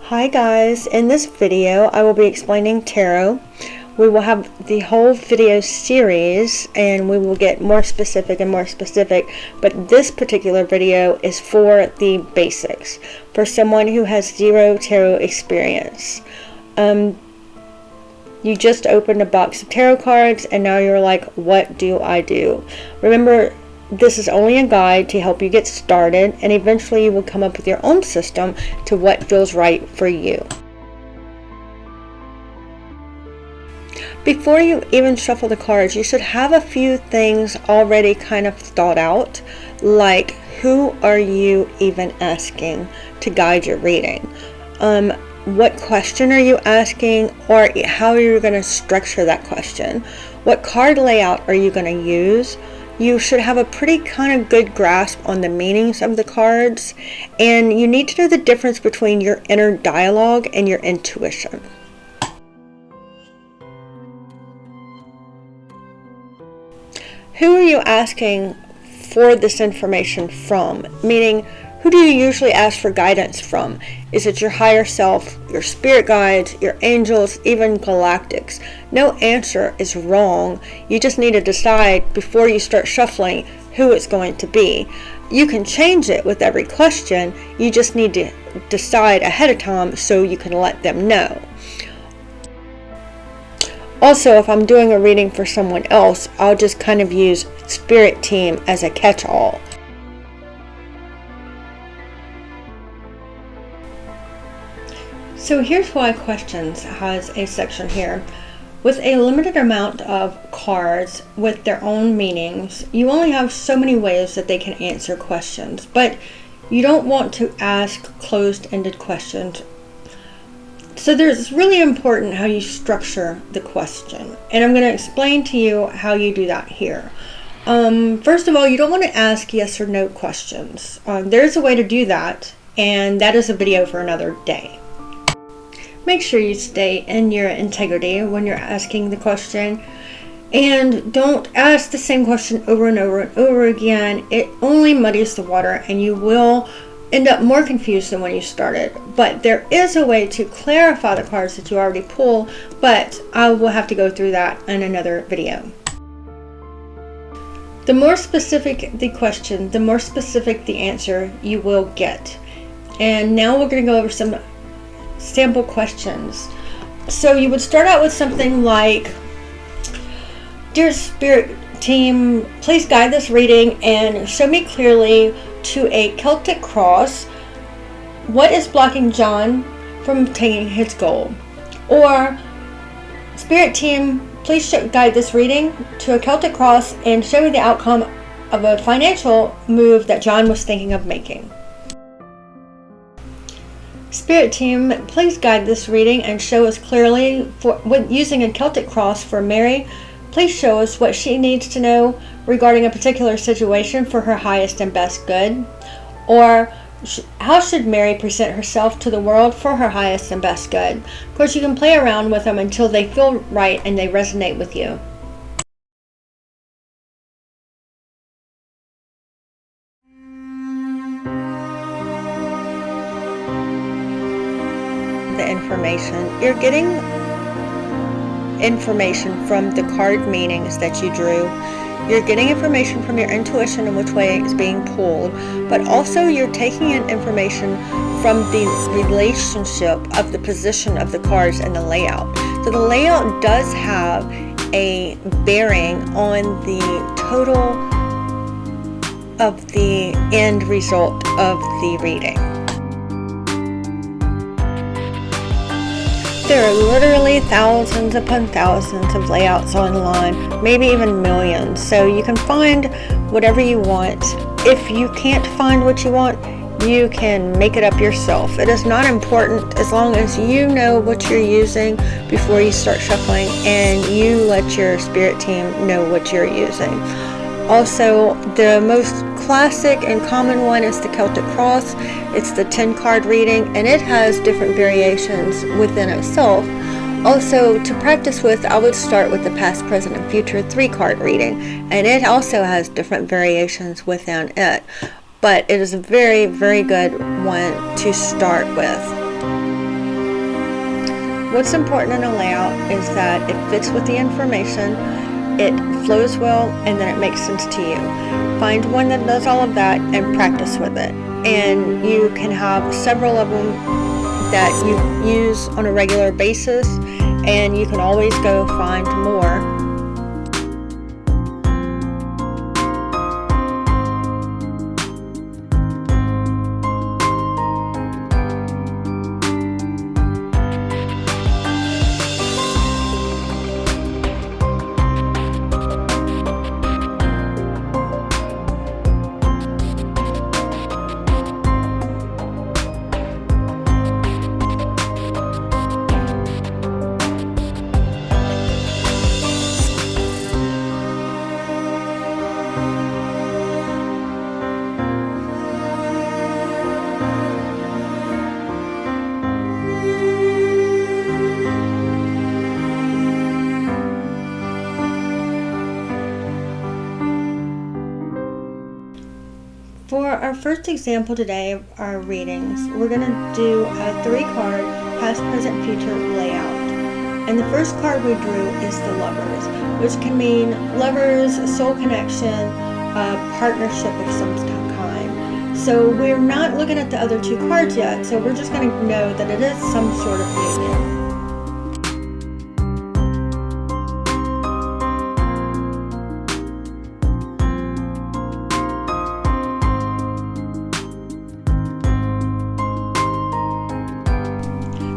Hi guys, in this video I will be explaining tarot. We will have the whole video series and we will get more specific and more specific, but this particular video is for the basics, for someone who has zero tarot experience. You just opened a box of tarot cards and now you're like, what do I do? Remember, this is only a guide to help you get started, and eventually you will come up with your own system to what feels right for you. Before you even shuffle the cards, you should have a few things already kind of thought out, like who are you even asking to guide your reading? What question are you asking, or how are you going to structure that question? What card layout are you going to use? You should have a pretty kind of good grasp on the meanings of the cards, and you need to know the difference between your inner dialogue and your intuition. Who are you asking for this information from? Meaning, who do you usually ask for guidance from? Is it your higher self, your spirit guides, your angels, even galactics? No answer is wrong. You just need to decide before you start shuffling who it's going to be. You can change it with every question. You just need to decide ahead of time so you can let them know. Also, if I'm doing a reading for someone else, I'll just kind of use Spirit Team as a catch-all. So here's why Questions has a section here. With a limited amount of cards with their own meanings, you only have so many ways that they can answer questions, but you don't want to ask closed-ended questions. So it's really important how you structure the question, and I'm going to explain to you how you do that here. First of all, you don't want to ask yes or no questions. There's a way to do that, and that is a video for another day. Make sure you stay in your integrity when you're asking the question, and don't ask the same question over and over and over again. It only muddies the water and you will end up more confused than when you started. But there is a way to clarify the cards that you already pull, but I will have to go through that in another video. The more specific the question, the more specific the answer you will get. And now we're going to go over some sample questions. So you would start out with something like, Dear Spirit Team, please guide this reading and show me clearly to a Celtic cross what is blocking John from obtaining his goal. Or, Spirit Team, please guide this reading to a Celtic cross and show me the outcome of a financial move that John was thinking of making. Spirit Team, please guide this reading and show us clearly with using a Celtic cross for Mary. Please show us what she needs to know regarding a particular situation for her highest and best good. Or how should Mary present herself to the world for her highest and best good? Of course, you can play around with them until they feel right and they resonate with you. The information. You're getting information from the card meanings that you drew. You're getting information from your intuition and which way it's being pulled, but also you're taking in information from the relationship of the position of the cards and the layout. So the layout does have a bearing on the total of the end result of the reading. There are literally thousands upon thousands of layouts online, maybe even millions, so you can find whatever you want. If you can't find what you want, you can make it up yourself. It is not important as long as you know what you're using before you start shuffling and you let your spirit team know what you're using. Also, the most classic and common one is the Celtic Cross. It's the 10-card reading, and it has different variations within itself. Also, to practice with, I would start with the past, present, and future 3-card reading, and it also has different variations within it. But it is a very, very good one to start with. What's important in a layout is that it fits with the information, it flows well, and then it makes sense to you. Find one that does all of that and practice with it. And you can have several of them that you use on a regular basis, and you can always go find more. For our first example today of our readings, we're going to do a 3-card past, present, future layout. And the first card we drew is the Lovers, which can mean lovers, soul connection, partnership of some kind. So we're not looking at the other 2 cards yet, so we're just going to know that it is some sort of union.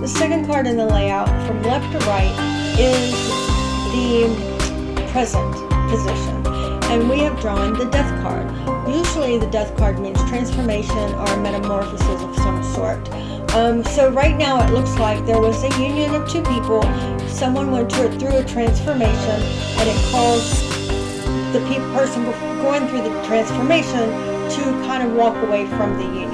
The second card in the layout, from left to right, is the present position. And we have drawn the Death card. Usually the Death card means transformation or metamorphosis of some sort. So right now it looks like there was a union of 2 people. Someone went through a transformation, and it caused the person going through the transformation to kind of walk away from the union.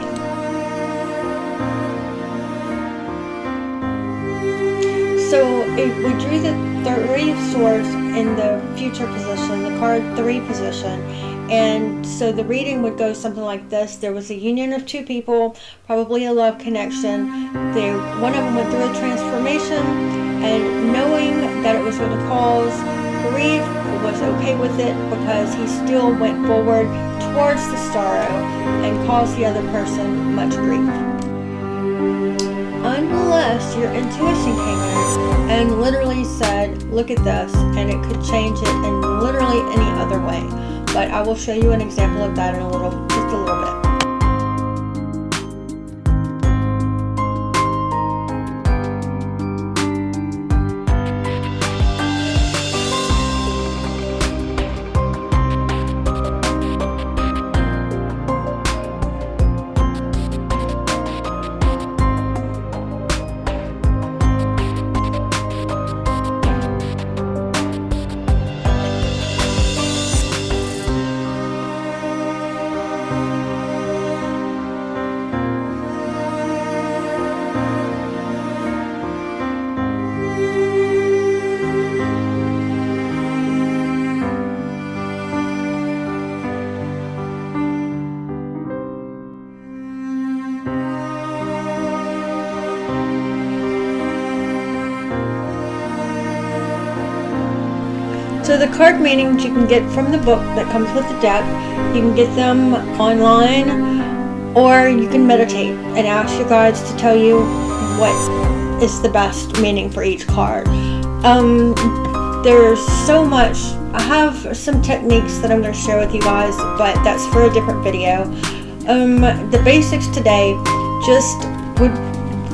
So we drew the 3 of Swords in the future position, the card 3 position, and so the reading would go something like this. There was a union of 2 people, probably a love connection. One of them went through a transformation, and knowing that it was going to cause grief, was okay with it because he still went forward towards the sorrow and caused the other person much grief. Unless your intuition came in and literally said, look at this, and it could change it in literally any other way. But I will show you an example of that in just a little bit. So the card meanings you can get from the book that comes with the deck. You can get them online, or you can meditate and ask your guides to tell you what is the best meaning for each card. There's so much. I have some techniques that I'm going to share with you guys, but that's for a different video. The basics today,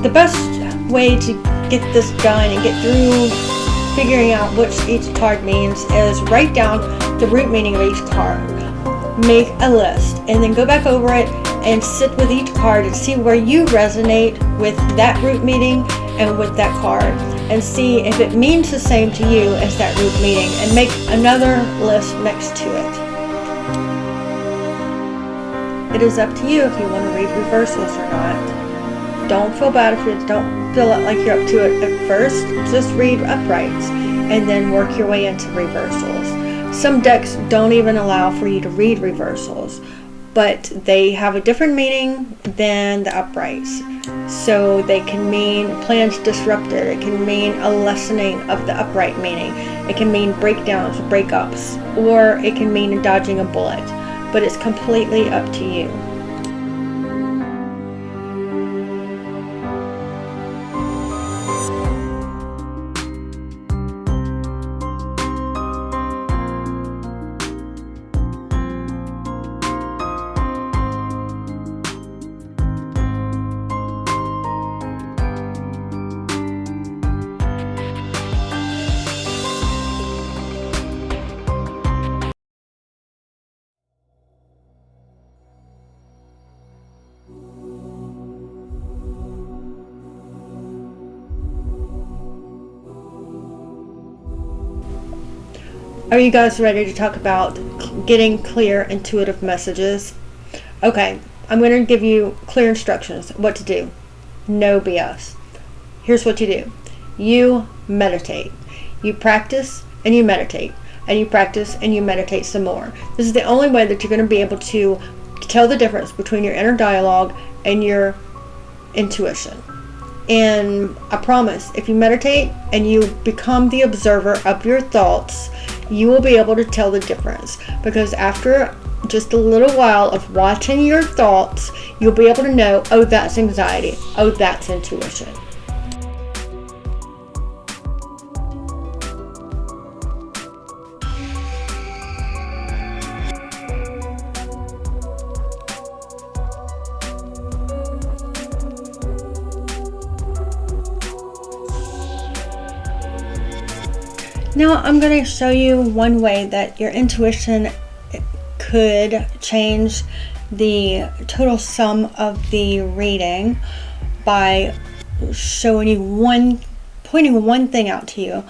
the best way to get this done and get through figuring out what each card means is write down the root meaning of each card. Make a list and then go back over it and sit with each card and see where you resonate with that root meaning and with that card, and see if it means the same to you as that root meaning, and make another list next to it. It is up to you if you want to read reversals or not. Don't feel bad if you don't feel like you're up to it at first. Just read uprights and then work your way into reversals. Some decks don't even allow for you to read reversals. but they have a different meaning than the uprights. So they can mean plans disrupted, it can mean a lessening of the upright meaning, it can mean breakdowns, breakups, or it can mean dodging a bullet, but it's completely up to you. Are you guys ready to talk about getting clear, intuitive messages? Okay, I'm going to give you clear instructions what to do. No BS. Here's what you do. You meditate. You practice and you meditate. And you practice and you meditate some more. This is the only way that you're going to be able to tell the difference between your inner dialogue and your intuition. And I promise, if you meditate and you become the observer of your thoughts, you will be able to tell the difference. Because after just a little while of watching your thoughts, you'll be able to know, oh, that's anxiety. Oh, that's intuition. Now I'm going to show you one way that your intuition could change the total sum of the reading by showing you pointing one thing out to you.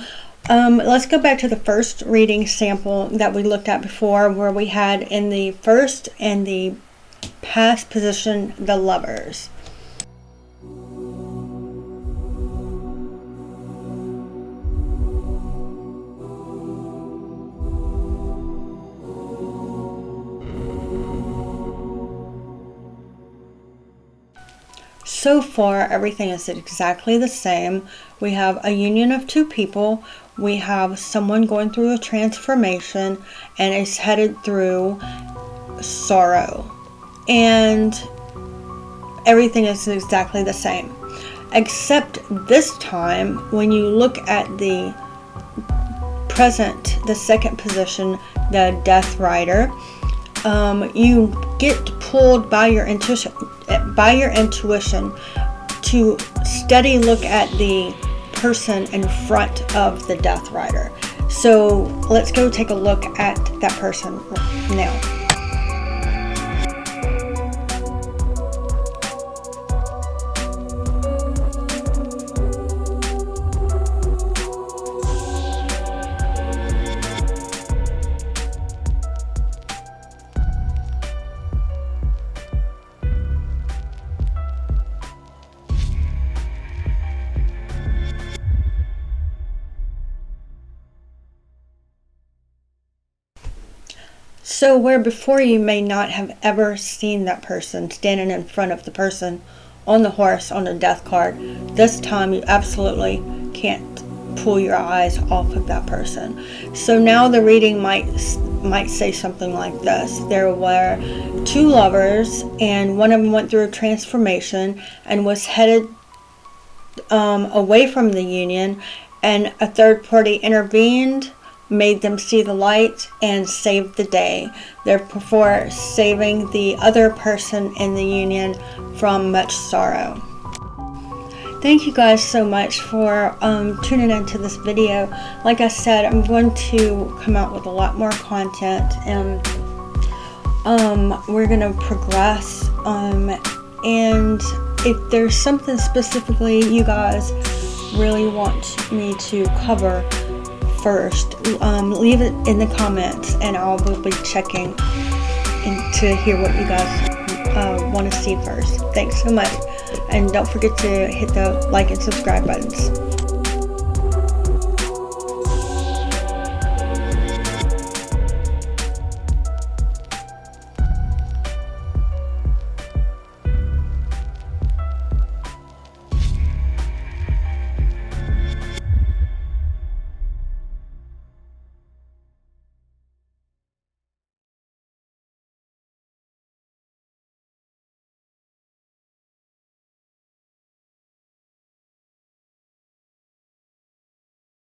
Let's go back to the first reading sample that we looked at before, where we had in the first and the past position the Lovers. So far, everything is exactly the same. We have a union of two people. We have someone going through a transformation and is headed through sorrow. And everything is exactly the same. Except this time, when you look at the present, the second position, the Death Rider, you get pulled by your intuition to steady look at the person in front of the Death Rider. So let's go take a look at that person now. So where before you may not have ever seen that person standing in front of the person on the horse on the death card, this time you absolutely can't pull your eyes off of that person. So now the reading might say something like this. There were two lovers, and one of them went through a transformation and was headed away from the union, and a third party intervened, made them see the light, and saved the day, therefore saving the other person in the union from much sorrow. Thank you guys so much for tuning into this video. Like I said, I'm going to come out with a lot more content, and we're going to progress, and if there's something specifically you guys really want me to cover first, leave it in the comments, and I will be checking to hear what you guys want to see first. Thanks so much, and don't forget to hit the like and subscribe buttons.